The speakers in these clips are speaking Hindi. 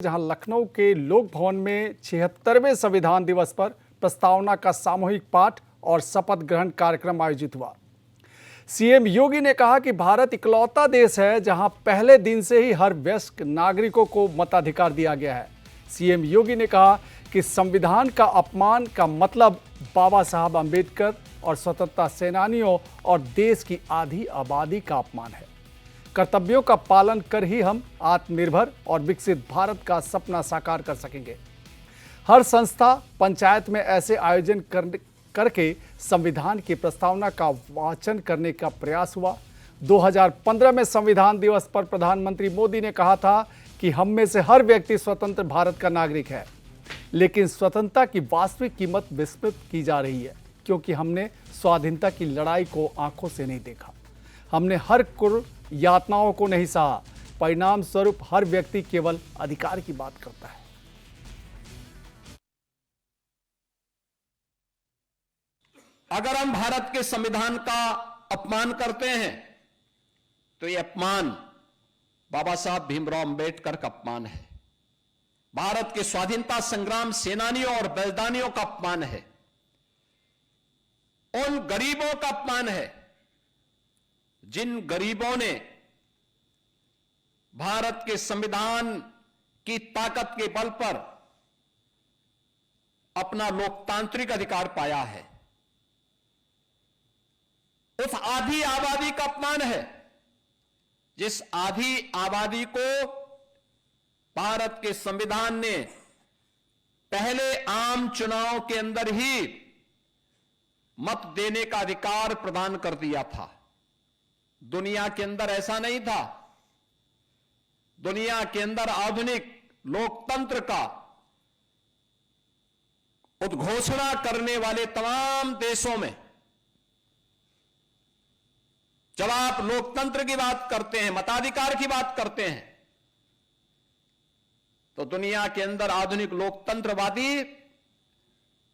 जहां लखनऊ के लोक भवन में 76वें संविधान दिवस पर प्रस्तावना का सामूहिक पाठ और शपथ ग्रहण कार्यक्रम आयोजित हुआ। सीएम योगी ने कहा कि भारत इकलौता देश है जहां पहले दिन से ही हर वयस्क नागरिकों को मताधिकार दिया गया है। सीएम योगी ने कहा कि संविधान का अपमान का मतलब बाबा साहब अम्बेडकर और स्वतंत्रता सेनानियों और देश की आधी आबादी का अपमान है। कर्तव्यों का पालन कर ही हम आत्मनिर्भर और विकसित भारत का सपना साकार कर सकेंगे। हर संस्था, पंचायत में ऐसे आयोजन करके संविधान की प्रस्तावना का वाचन करने का प्रयास हुआ। 2015 में संविधान दिवस पर प्रधानमंत्री मोदी ने कहा था कि हम में से हर व्यक्ति स्वतंत्र भारत का नागरिक है, लेकिन स्वतंत्रता की वास्तविक कीमत विस्मृत की जा रही है, क्योंकि हमने स्वाधीनता की लड़ाई को आंखों से नहीं देखा। हमने हर क्रूर यातनाओं को नहीं सहा। परिणाम स्वरूप हर व्यक्ति केवल अधिकार की बात करता है। अगर हम भारत के संविधान का अपमान करते हैं तो यह अपमान बाबा साहब भीमराव अंबेडकर का अपमान है, भारत के स्वाधीनता संग्राम सेनानियों और बलिदानियों का अपमान है, उन गरीबों का अपमान है जिन गरीबों ने भारत के संविधान की ताकत के बल पर अपना लोकतांत्रिक अधिकार पाया है। उस आधी आबादी का अपमान है जिस आधी आबादी को भारत के संविधान ने पहले आम चुनाव के अंदर ही मत देने का अधिकार प्रदान कर दिया था। दुनिया के अंदर ऐसा नहीं था। दुनिया के अंदर आधुनिक लोकतंत्र का उद्घोषणा करने वाले तमाम देशों में जब आप लोकतंत्र की बात करते हैं, मताधिकार की बात करते हैं, तो दुनिया के अंदर आधुनिक लोकतंत्रवादी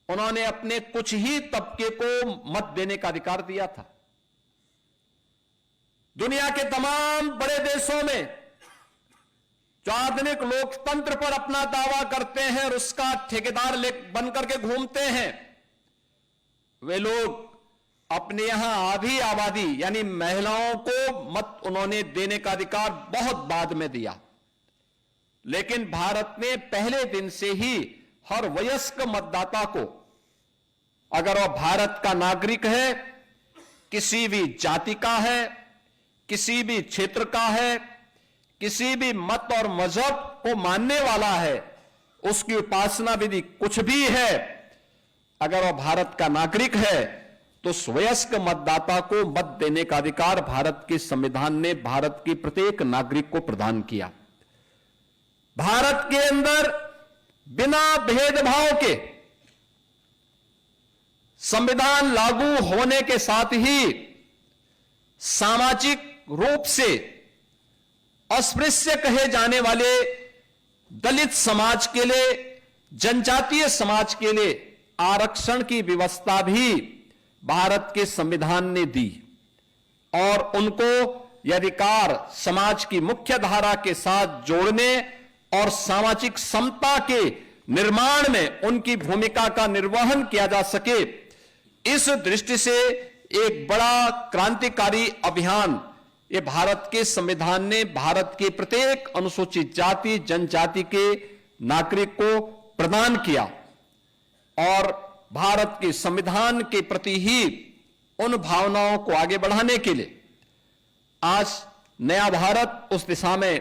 उन्होंने अपने कुछ ही तबके को मत देने का अधिकार दिया था। दुनिया के तमाम बड़े देशों में जो आधुनिक लोकतंत्र पर अपना दावा करते हैं और उसका ठेकेदार बनकर के घूमते हैं, वे लोग अपने यहां आधी आबादी यानी महिलाओं को मत उन्होंने देने का अधिकार बहुत बाद में दिया, लेकिन भारत ने पहले दिन से ही हर वयस्क मतदाता को, अगर वह भारत का नागरिक है, किसी भी जाति का है, किसी भी क्षेत्र का है, किसी भी मत और मजहब को मानने वाला है, उसकी उपासना विधि कुछ भी है, अगर वह भारत का नागरिक है तो वयस्क मतदाता को मत देने का अधिकार भारत के संविधान ने भारत के प्रत्येक नागरिक को प्रदान किया। भारत के अंदर बिना भेदभाव के संविधान लागू होने के साथ ही सामाजिक रूप से अस्पृश्य कहे जाने वाले दलित समाज के लिए, जनजातीय समाज के लिए आरक्षण की व्यवस्था भी भारत के संविधान ने दी और उनको यह अधिकार समाज की मुख्य धारा के साथ जोड़ने और सामाजिक समता के निर्माण में उनकी भूमिका का निर्वहन किया जा सके, इस दृष्टि से एक बड़ा क्रांतिकारी अभियान ये भारत के संविधान ने भारत के प्रत्येक अनुसूचित जाति जनजाति के नागरिक को प्रदान किया और भारत के संविधान के प्रति ही उन भावनाओं को आगे बढ़ाने के लिए आज नया भारत उस दिशा में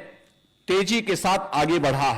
तेजी के साथ आगे बढ़ा है।